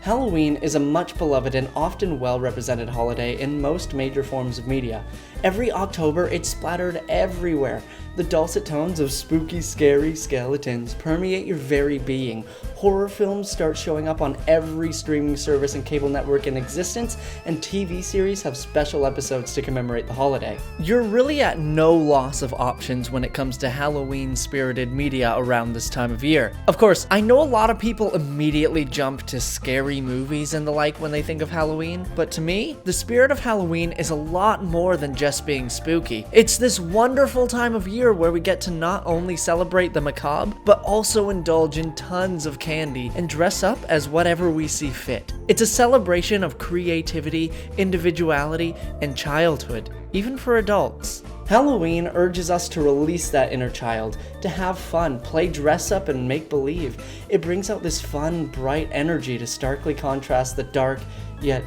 Halloween is a much beloved and often well-represented holiday in most major forms of media. Every October, it's splattered everywhere. The dulcet tones of spooky, scary skeletons permeate your very being. Horror films start showing up on every streaming service and cable network in existence, and TV series have special episodes to commemorate the holiday. You're really at no loss of options when it comes to Halloween-spirited media around this time of year. Of course, I know a lot of people immediately jump to scary movies and the like when they think of Halloween, but to me, the spirit of Halloween is a lot more than just being spooky. It's this wonderful time of year where we get to not only celebrate the macabre, but also indulge in tons of candy and dress up as whatever we see fit. It's a celebration of creativity, individuality, and childhood, even for adults. Halloween urges us to release that inner child, to have fun, play dress up, and make believe. It brings out this fun, bright energy to starkly contrast the dark, yet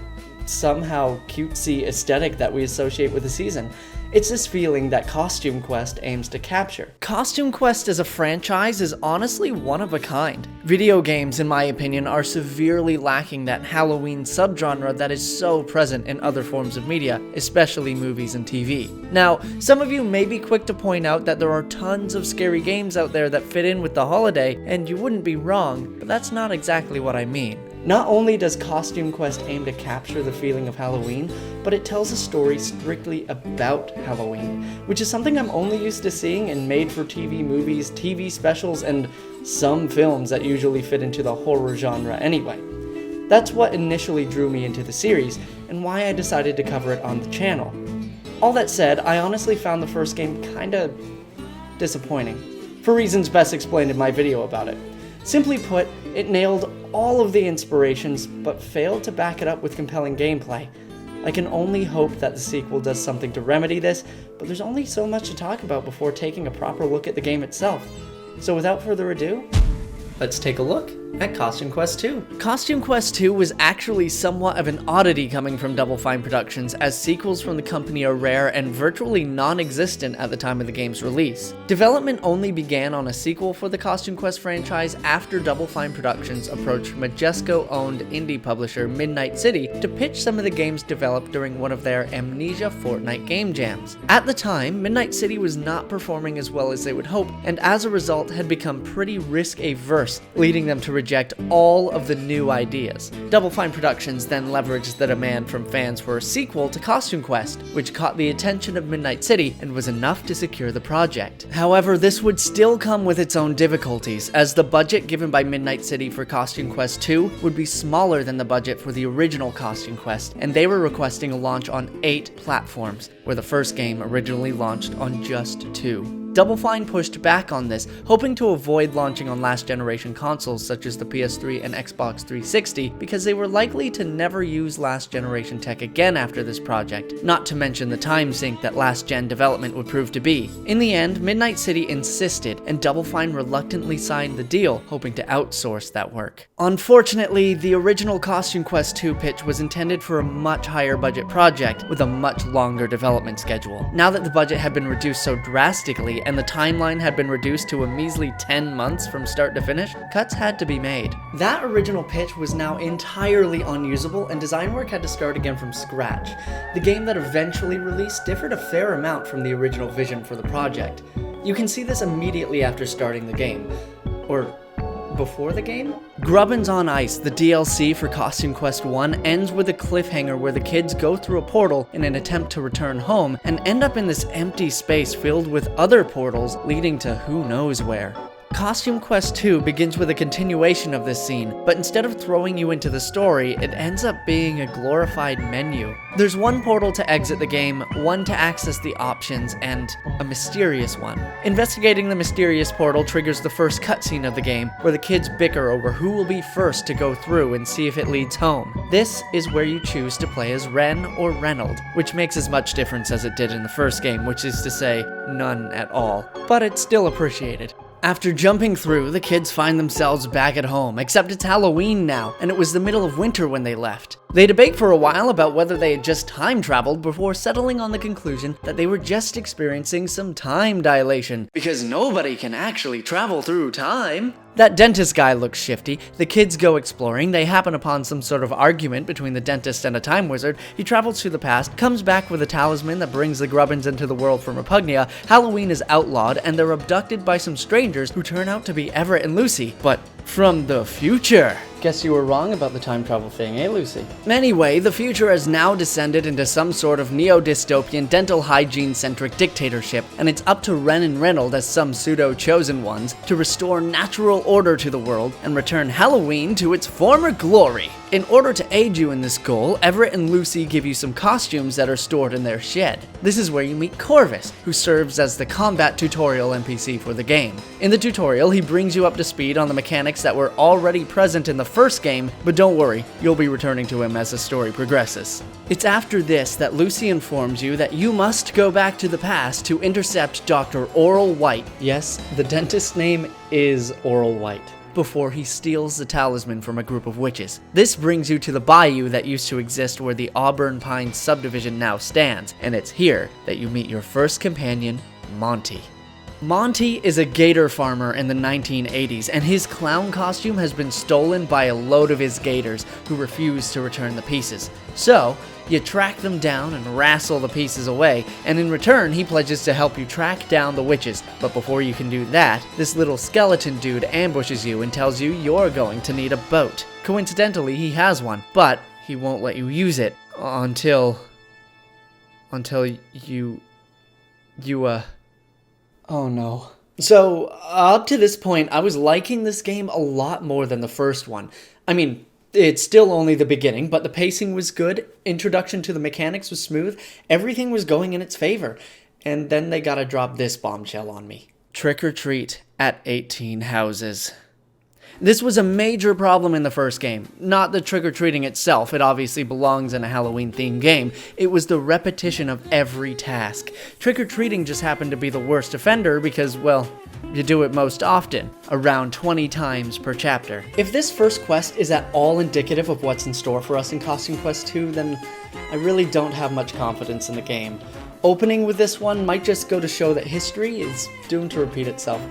somehow cutesy aesthetic that we associate with the season. It's this feeling that Costume Quest aims to capture. Costume Quest as a franchise is honestly one of a kind. Video games, in my opinion, are severely lacking that Halloween subgenre that is so present in other forms of media, especially movies and TV. Now, some of you may be quick to point out that there are tons of scary games out there that fit in with the holiday, and you wouldn't be wrong, but that's not exactly what I mean. Not only does Costume Quest aim to capture the feeling of Halloween, but it tells a story strictly about Halloween, which is something I'm only used to seeing in made-for-TV movies, TV specials, and some films that usually fit into the horror genre anyway. That's what initially drew me into the series, and why I decided to cover it on the channel. All that said, I honestly found the first game kinda disappointing, for reasons best explained in my video about it. Simply put, it nailed all of the inspirations, but failed to back it up with compelling gameplay. I can only hope that the sequel does something to remedy this, but there's only so much to talk about before taking a proper look at the game itself. So without further ado, let's take a look at Costume Quest 2. Costume Quest 2 was actually somewhat of an oddity coming from Double Fine Productions, as sequels from the company are rare and virtually non-existent at the time of the game's release. Development only began on a sequel for the Costume Quest franchise after Double Fine Productions approached Majesco-owned indie publisher Midnight City to pitch some of the games developed during one of their Amnesia Fortnight game jams. At the time, Midnight City was not performing as well as they would hope, and as a result had become pretty risk-averse, leading them to reject all of the new ideas. Double Fine Productions then leveraged the demand from fans for a sequel to Costume Quest, which caught the attention of Midnight City and was enough to secure the project. However, this would still come with its own difficulties, as the budget given by Midnight City for Costume Quest 2 would be smaller than the budget for the original Costume Quest, and they were requesting a launch on 8 platforms, where the first game originally launched on just 2. Double Fine pushed back on this, hoping to avoid launching on last-generation consoles such as the PS3 and Xbox 360, because they were likely to never use last-generation tech again after this project, not to mention the time sink that last-gen development would prove to be. In the end, Midnight City insisted, and Double Fine reluctantly signed the deal, hoping to outsource that work. Unfortunately, the original Costume Quest 2 pitch was intended for a much higher budget project, with a much longer development schedule. Now that the budget had been reduced so drastically, and the timeline had been reduced to a measly 10 months from start to finish, cuts had to be made. That original pitch was now entirely unusable, and design work had to start again from scratch. The game that eventually released differed a fair amount from the original vision for the project. You can see this immediately after starting the game. Or before the game? Grubbins on Ice, the DLC for Costume Quest 1, ends with a cliffhanger where the kids go through a portal in an attempt to return home and end up in this empty space filled with other portals leading to who knows where. Costume Quest 2 begins with a continuation of this scene, but instead of throwing you into the story, it ends up being a glorified menu. There's one portal to exit the game, one to access the options, and a mysterious one. Investigating the mysterious portal triggers the first cutscene of the game, where the kids bicker over who will be first to go through and see if it leads home. This is where you choose to play as Ren or Reynold, which makes as much difference as it did in the first game, which is to say, none at all. But it's still appreciated. After jumping through, the kids find themselves back at home, except it's Halloween now, and it was the middle of winter when they left. They debate for a while about whether they had just time traveled before settling on the conclusion that they were just experiencing some time dilation, because nobody can actually travel through time. That dentist guy looks shifty. The kids go exploring. They happen upon some sort of argument between the dentist and a time wizard. He travels through the past, comes back with a talisman that brings the Grubbins into the world from Repugnia. Halloween is outlawed, and they're abducted by some strangers who turn out to be Everett and Lucy, but from the future. Guess you were wrong about the time travel thing, eh, Lucy? Anyway, the future has now descended into some sort of neo-dystopian, dental hygiene-centric dictatorship, and it's up to Ren and Reynold as some pseudo-chosen ones to restore natural order to the world and return Halloween to its former glory. In order to aid you in this goal, Everett and Lucy give you some costumes that are stored in their shed. This is where you meet Corvus, who serves as the combat tutorial NPC for the game. In the tutorial, he brings you up to speed on the mechanics that were already present in the first game, but don't worry, you'll be returning to him as the story progresses. It's after this that Lucy informs you that you must go back to the past to intercept Dr. Oral White. Yes, the dentist's name is Oral White. Before he steals the talisman from a group of witches. This brings you to the bayou that used to exist where the Auburn Pines subdivision now stands, and it's here that you meet your first companion, Monty. Monty is a gator farmer in the 1980s, and his clown costume has been stolen by a load of his gators who refuse to return the pieces. So, you track them down and wrestle the pieces away, and in return he pledges to help you track down the witches. But before you can do that, this little skeleton dude ambushes you and tells you you're going to need a boat. Coincidentally, he has one, but he won't let you use it until you oh no. So, up to this point, I was liking this game a lot more than the first one. I mean, it's still only the beginning, but the pacing was good, introduction to the mechanics was smooth, everything was going in its favor. And then they gotta drop this bombshell on me. Trick or treat at 18 houses. This was a major problem in the first game. Not the trick-or-treating itself, it obviously belongs in a Halloween-themed game. It was the repetition of every task. Trick-or-treating just happened to be the worst offender because, well, you do it most often, around 20 times per chapter. If this first quest is at all indicative of what's in store for us in Costume Quest 2, then I really don't have much confidence in the game. Opening with this one might just go to show that history is doomed to repeat itself.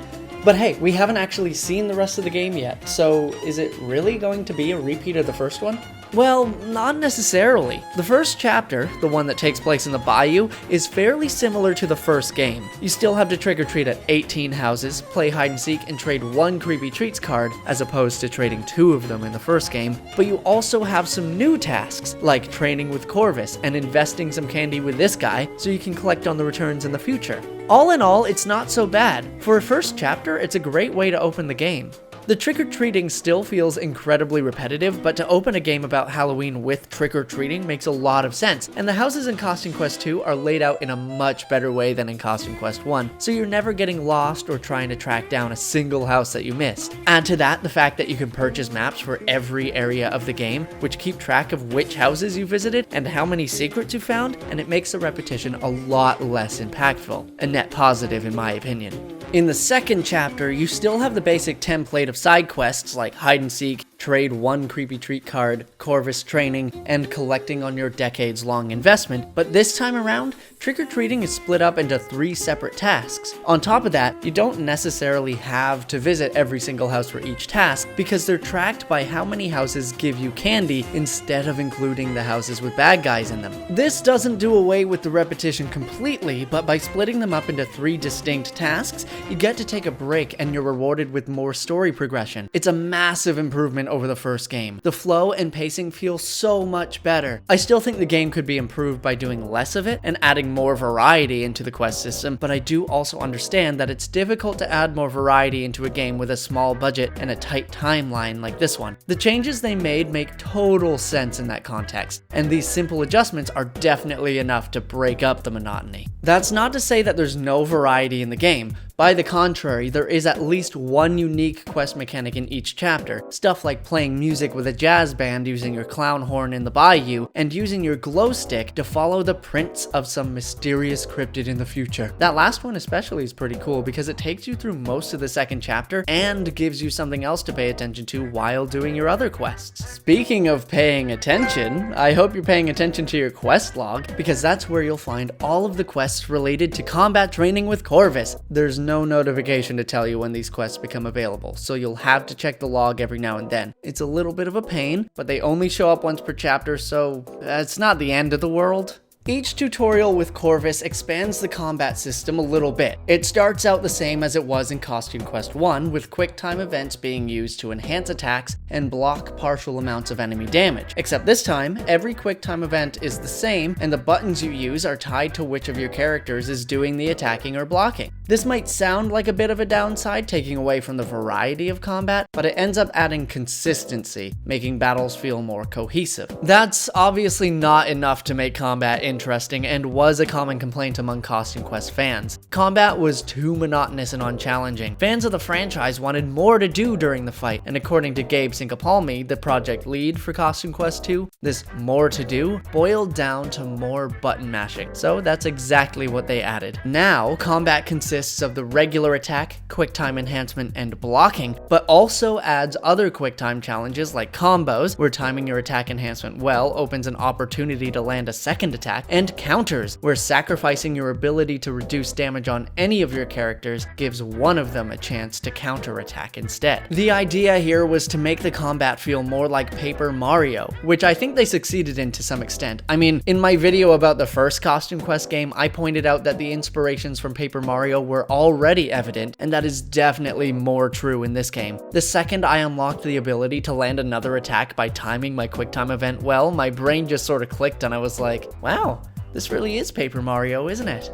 But hey, we haven't actually seen the rest of the game yet, so is it really going to be a repeat of the first one? Well, not necessarily. The first chapter, the one that takes place in the bayou, is fairly similar to the first game. You still have to trick-or-treat at 18 houses, play hide-and-seek, and trade one creepy treats card, as opposed to trading 2 of them in the first game, but you also have some new tasks, like training with Corvus and investing some candy with this guy so you can collect on the returns in the future. All in all, it's not so bad. For a first chapter, it's a great way to open the game. The trick-or-treating still feels incredibly repetitive, but to open a game about Halloween with trick-or-treating makes a lot of sense, and the houses in Costume Quest 2 are laid out in a much better way than in Costume Quest 1, so you're never getting lost or trying to track down a single house that you missed. Add to that the fact that you can purchase maps for every area of the game, which keep track of which houses you visited and how many secrets you found, and it makes the repetition a lot less impactful. A net positive in my opinion. In the second chapter, you still have the basic template of side quests like hide-and-seek, trade one creepy treat card, Corvus training, and collecting on your decades-long investment, but this time around, trick-or-treating is split up into 3 separate tasks. On top of that, you don't necessarily have to visit every single house for each task, because they're tracked by how many houses give you candy instead of including the houses with bad guys in them. This doesn't do away with the repetition completely, but by splitting them up into 3 distinct tasks, you get to take a break and you're rewarded with more story progression. It's a massive improvement over the first game. The flow and pacing feel so much better. I still think the game could be improved by doing less of it and adding more variety into the quest system, but I do also understand that it's difficult to add more variety into a game with a small budget and a tight timeline like this one. The changes they made make total sense in that context, and these simple adjustments are definitely enough to break up the monotony. That's not to say that there's no variety in the game. By the contrary, there is at least one unique quest mechanic in each chapter, stuff like playing music with a jazz band using your clown horn in the bayou, and using your glow stick to follow the prints of some mysterious cryptid in the future. That last one especially is pretty cool because it takes you through most of the second chapter and gives you something else to pay attention to while doing your other quests. Speaking of paying attention, I hope you're paying attention to your quest log, because that's where you'll find all of the quests related to combat training with Corvus. There's no notification to tell you when these quests become available, so you'll have to check the log every now and then. It's a little bit of a pain, but they only show up once per chapter, so it's not the end of the world. Each tutorial with Corvus expands the combat system a little bit. It starts out the same as it was in Costume Quest 1, with quick time events being used to enhance attacks and block partial amounts of enemy damage. Except this time, every quick time event is the same, and the buttons you use are tied to which of your characters is doing the attacking or blocking. This might sound like a bit of a downside, taking away from the variety of combat, but it ends up adding consistency, making battles feel more cohesive. That's obviously not enough to make combat interesting, and was a common complaint among Costume Quest fans. Combat was too monotonous and unchallenging. Fans of the franchise wanted more to do during the fight, and according to Gabe Sinkapalmi, the project lead for Costume Quest 2, this more to do boiled down to more button mashing. So that's exactly what they added. Now, combat consists of the regular attack, quick time enhancement, and blocking, but also adds other quick time challenges like combos, where timing your attack enhancement well opens an opportunity to land a second attack, and counters, where sacrificing your ability to reduce damage on any of your characters gives one of them a chance to counterattack instead. The idea here was to make the combat feel more like Paper Mario, which I think they succeeded in to some extent. I mean, in my video about the first Costume Quest game, I pointed out that the inspirations from Paper Mario were already evident, and that is definitely more true in this game. The second I unlocked the ability to land another attack by timing my quick time event well, my brain just sort of clicked and I was like, wow, this really is Paper Mario, isn't it?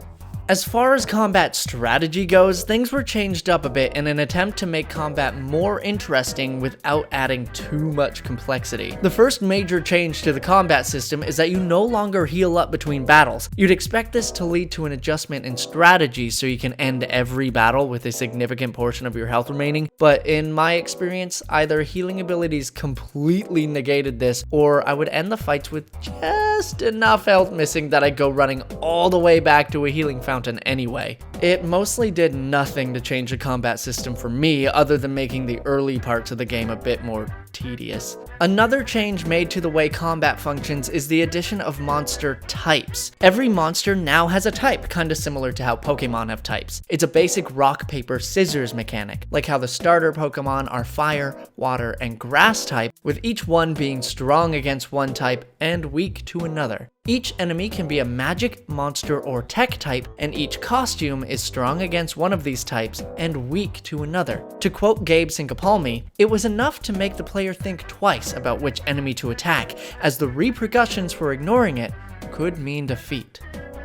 As far as combat strategy goes, things were changed up a bit in an attempt to make combat more interesting without adding too much complexity. The first major change to the combat system is that you no longer heal up between battles. You'd expect this to lead to an adjustment in strategy so you can end every battle with a significant portion of your health remaining, but in my experience, either healing abilities completely negated this, or I would end the fights with just enough health missing that I'd go running all the way back to a healing fountain anyway. It mostly did nothing to change the combat system for me, other than making the early parts of the game a bit more tedious. Another change made to the way combat functions is the addition of monster types. Every monster now has a type, kinda similar to how Pokemon have types. It's a basic rock, paper, scissors mechanic, like how the starter Pokemon are fire, water, and grass type, with each one being strong against one type and weak to another. Each enemy can be a magic, monster, or tech type, and each costume is strong against one of these types and weak to another. To quote Gabe Sinkapalmi, it was enough to make the player think twice about which enemy to attack, as the repercussions for ignoring it could mean defeat.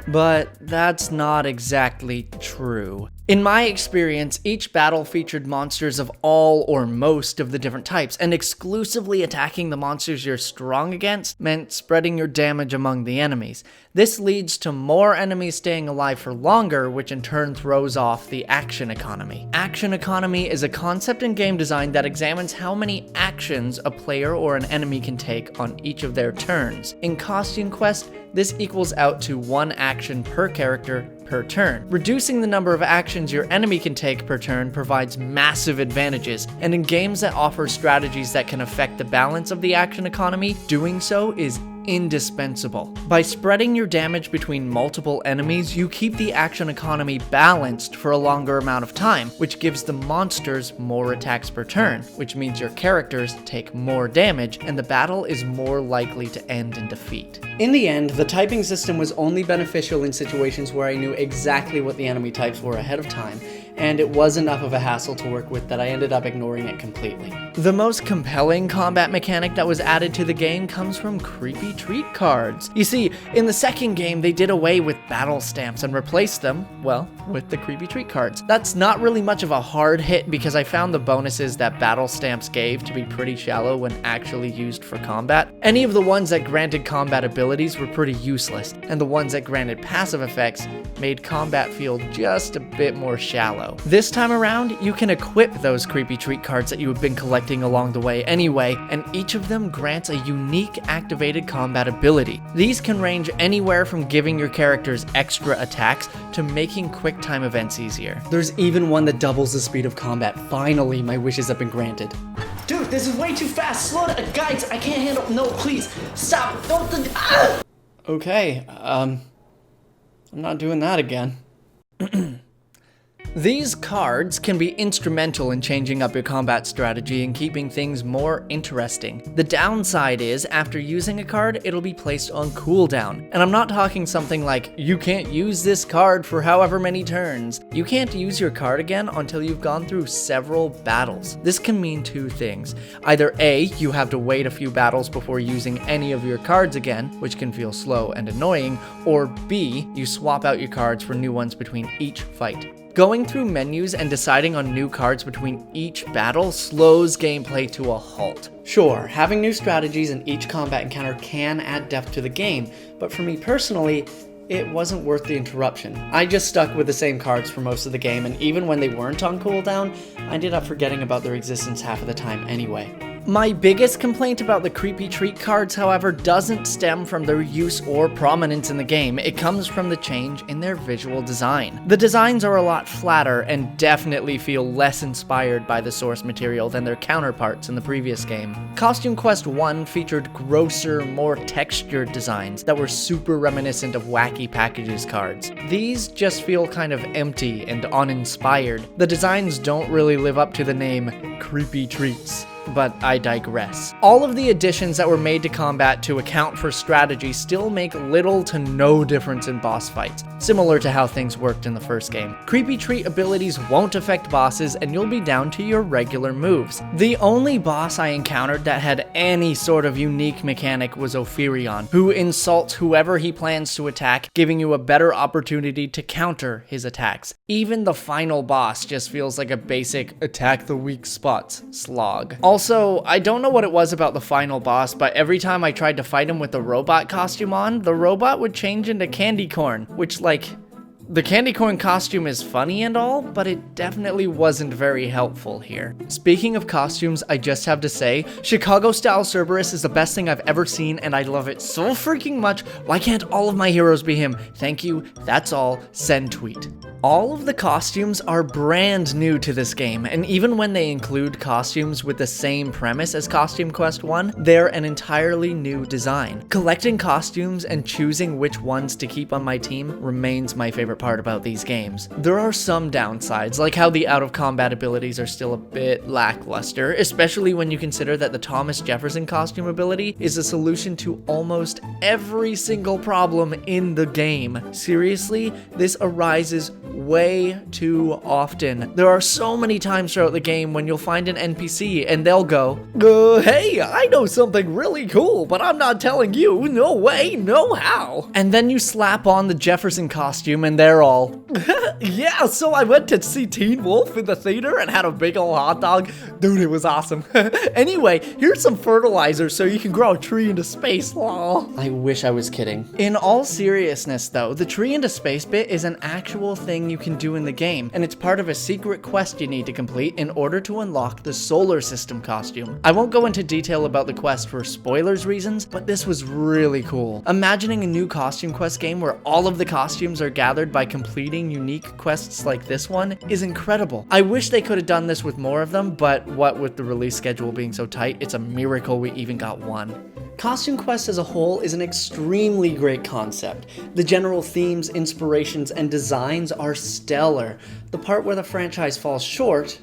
But that's not exactly true. In my experience, each battle featured monsters of all or most of the different types, and exclusively attacking the monsters you're strong against meant spreading your damage among the enemies. This leads to more enemies staying alive for longer, which in turn throws off the action economy. Action economy is a concept in game design that examines how many actions a player or an enemy can take on each of their turns. In Costume Quest, this equals out to 1 action per character per turn. Reducing the number of actions your enemy can take per turn provides massive advantages, and in games that offer strategies that can affect the balance of the action economy, doing so is indispensable. By spreading your damage between multiple enemies, you keep the action economy balanced for a longer amount of time, which gives the monsters more attacks per turn, which means your characters take more damage, and the battle is more likely to end in defeat. In the end, the typing system was only beneficial in situations where I knew exactly what the enemy types were ahead of time, and it was enough of a hassle to work with that I ended up ignoring it completely. The most compelling combat mechanic that was added to the game comes from creepy treat cards. You see, in the second game, they did away with battle stamps and replaced them, well, with the creepy treat cards. That's not really much of a hard hit because I found the bonuses that battle stamps gave to be pretty shallow when actually used for combat. Any of the ones that granted combat abilities were pretty useless, and the ones that granted passive effects made combat feel just a bit more shallow. though. This time around, you can equip those creepy treat cards that you have been collecting along the way anyway, and each of them grants a unique activated combat ability. These can range anywhere from giving your characters extra attacks to making quick time events easier. There's even one that doubles the speed of combat. Finally, my wishes have been granted. Dude, this is way too fast. Slow down. Guys, I can't handle. No, please. Stop. Don't. Okay, I'm not doing that again. These cards can be instrumental in changing up your combat strategy and keeping things more interesting. The downside is, after using a card, it'll be placed on cooldown. And I'm not talking something like, you can't use this card for however many turns. You can't use your card again until you've gone through several battles. This can mean two things. Either A, you have to wait a few battles before using any of your cards again, which can feel slow and annoying, or B, you swap out your cards for new ones between each fight. Going through menus and deciding on new cards between each battle slows gameplay to a halt. Sure, having new strategies in each combat encounter can add depth to the game, but for me personally, it wasn't worth the interruption. I just stuck with the same cards for most of the game, and even when they weren't on cooldown, I ended up forgetting about their existence half of the time anyway. My biggest complaint about the creepy treat cards, however, doesn't stem from their use or prominence in the game. It comes from the change in their visual design. The designs are a lot flatter and definitely feel less inspired by the source material than their counterparts in the previous game. Costume Quest 1 featured grosser, more textured designs that were super reminiscent of Wacky Packages cards. These just feel kind of empty and uninspired. The designs don't really live up to the name Creepy Treats. But I digress. All of the additions that were made to combat to account for strategy still make little to no difference in boss fights, similar to how things worked in the first game. Creepy treat abilities won't affect bosses, and you'll be down to your regular moves. The only boss I encountered that had any sort of unique mechanic was Ophirion, who insults whoever he plans to attack, giving you a better opportunity to counter his attacks. Even the final boss just feels like a basic attack the weak spots slog. Also, I don't know what it was about the final boss, but every time I tried to fight him with the robot costume on, the robot would change into candy corn, which, like, the candy corn costume is funny and all, but it definitely wasn't very helpful here. Speaking of costumes, I just have to say, Chicago-style Cerberus is the best thing I've ever seen, and I love it so freaking much. Why can't all of my heroes be him? Thank you, that's all, send tweet. All of the costumes are brand new to this game, and even when they include costumes with the same premise as Costume Quest 1, they're an entirely new design. Collecting costumes and choosing which ones to keep on my team remains my favorite part about these games. There are some downsides, like how the out-of-combat abilities are still a bit lackluster, especially when you consider that the Thomas Jefferson costume ability is a solution to almost every single problem in the game. Seriously, this arises way too often. There are so many times throughout the game when you'll find an NPC and they'll go, hey, I know something really cool, but I'm not telling you, no way, no how. And then you slap on the Jefferson costume and they're all, yeah, so I went to see Teen Wolf in the theater and had a big ol' hot dog. Dude, it was awesome. Anyway, here's some fertilizer so you can grow a tree into space, lol. I wish I was kidding. In all seriousness though, the tree into space bit is an actual thing you can do in the game, and it's part of a secret quest you need to complete in order to unlock the solar system costume. I won't go into detail about the quest for spoilers reasons, but this was really cool. Imagining a new Costume Quest game where all of the costumes are gathered by completing unique quests like this one is incredible. I wish they could have done this with more of them, but what with the release schedule being so tight, it's a miracle we even got one. Costume Quest as a whole is an extremely great concept. The general themes, inspirations, and designs are stellar. The part where the franchise falls short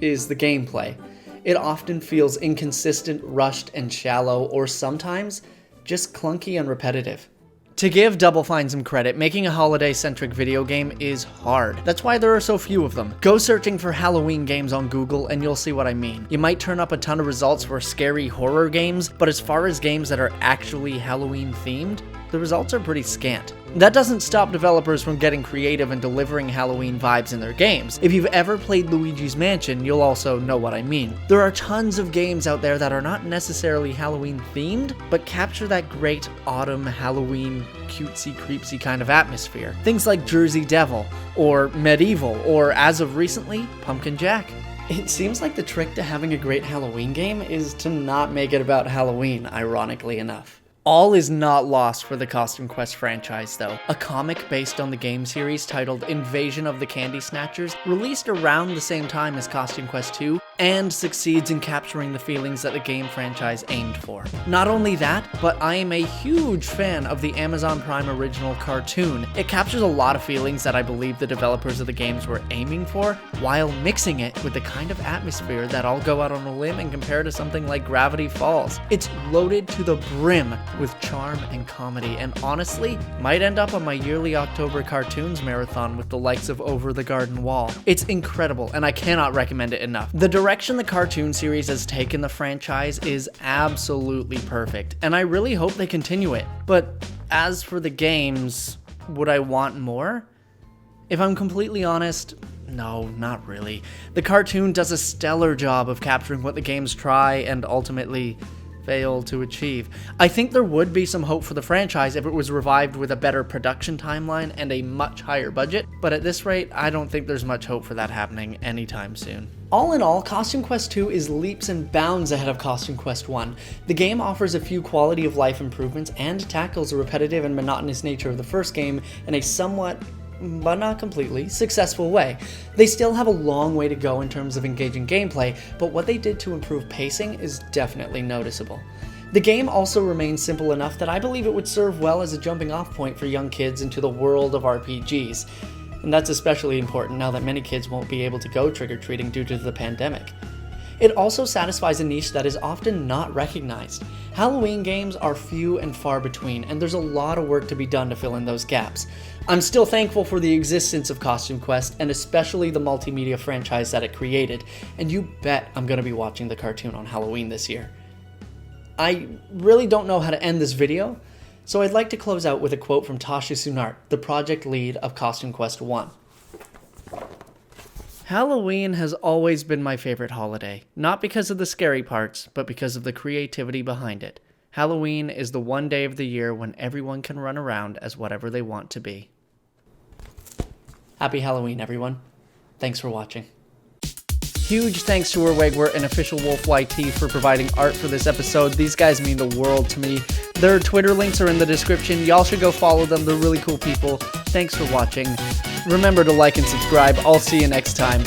is the gameplay. It often feels inconsistent, rushed, and shallow, or sometimes just clunky and repetitive. To give Double Fine some credit, making a holiday-centric video game is hard. That's why there are so few of them. Go searching for Halloween games on Google and you'll see what I mean. You might turn up a ton of results for scary horror games, but as far as games that are actually Halloween themed, the results are pretty scant. That doesn't stop developers from getting creative and delivering Halloween vibes in their games. If you've ever played Luigi's Mansion, you'll also know what I mean. There are tons of games out there that are not necessarily Halloween themed, but capture that great autumn Halloween cutesy creepsy kind of atmosphere. Things like Jersey Devil, or Medieval, or as of recently, Pumpkin Jack. It seems like the trick to having a great Halloween game is to not make it about Halloween, ironically enough. All is not lost for the Costume Quest franchise, though. A comic based on the game series titled Invasion of the Candy Snatchers, released around the same time as Costume Quest 2, and succeeds in capturing the feelings that the game franchise aimed for. Not only that, but I am a huge fan of the Amazon Prime original cartoon. It captures a lot of feelings that I believe the developers of the games were aiming for, while mixing it with the kind of atmosphere that I'll go out on a limb and compare to something like Gravity Falls. It's loaded to the brim with charm and comedy, and honestly, might end up on my yearly October cartoons marathon with the likes of Over the Garden Wall. It's incredible, and I cannot recommend it enough. The direction the cartoon series has taken the franchise is absolutely perfect, and I really hope they continue it. But as for the games, would I want more? If I'm completely honest, no, not really. The cartoon does a stellar job of capturing what the games try and ultimately fail to achieve. I think there would be some hope for the franchise if it was revived with a better production timeline and a much higher budget, but at this rate, I don't think there's much hope for that happening anytime soon. All in all, Costume Quest 2 is leaps and bounds ahead of Costume Quest 1. The game offers a few quality of life improvements and tackles the repetitive and monotonous nature of the first game in a somewhat, but not completely, successful way. They still have a long way to go in terms of engaging gameplay, but what they did to improve pacing is definitely noticeable. The game also remains simple enough that I believe it would serve well as a jumping off point for young kids into the world of RPGs. And that's especially important now that many kids won't be able to go trick-or-treating due to the pandemic. It also satisfies a niche that is often not recognized. Halloween games are few and far between, and there's a lot of work to be done to fill in those gaps. I'm still thankful for the existence of Costume Quest, and especially the Multimedia franchise that it created, and you bet I'm going to be watching the cartoon on Halloween this year. I really don't know how to end this video, so I'd like to close out with a quote from Tasha Sunart, the project lead of Costume Quest 1. Halloween has always been my favorite holiday, not because of the scary parts, but because of the creativity behind it. Halloween is the one day of the year when everyone can run around as whatever they want to be. Happy Halloween, everyone. Thanks for watching. Huge thanks to Urwegwart and Official Wolf YT for providing art for this episode. These guys mean the world to me. Their Twitter links are in the description. Y'all should go follow them. They're really cool people. Thanks for watching. Remember to like and subscribe. I'll see you next time.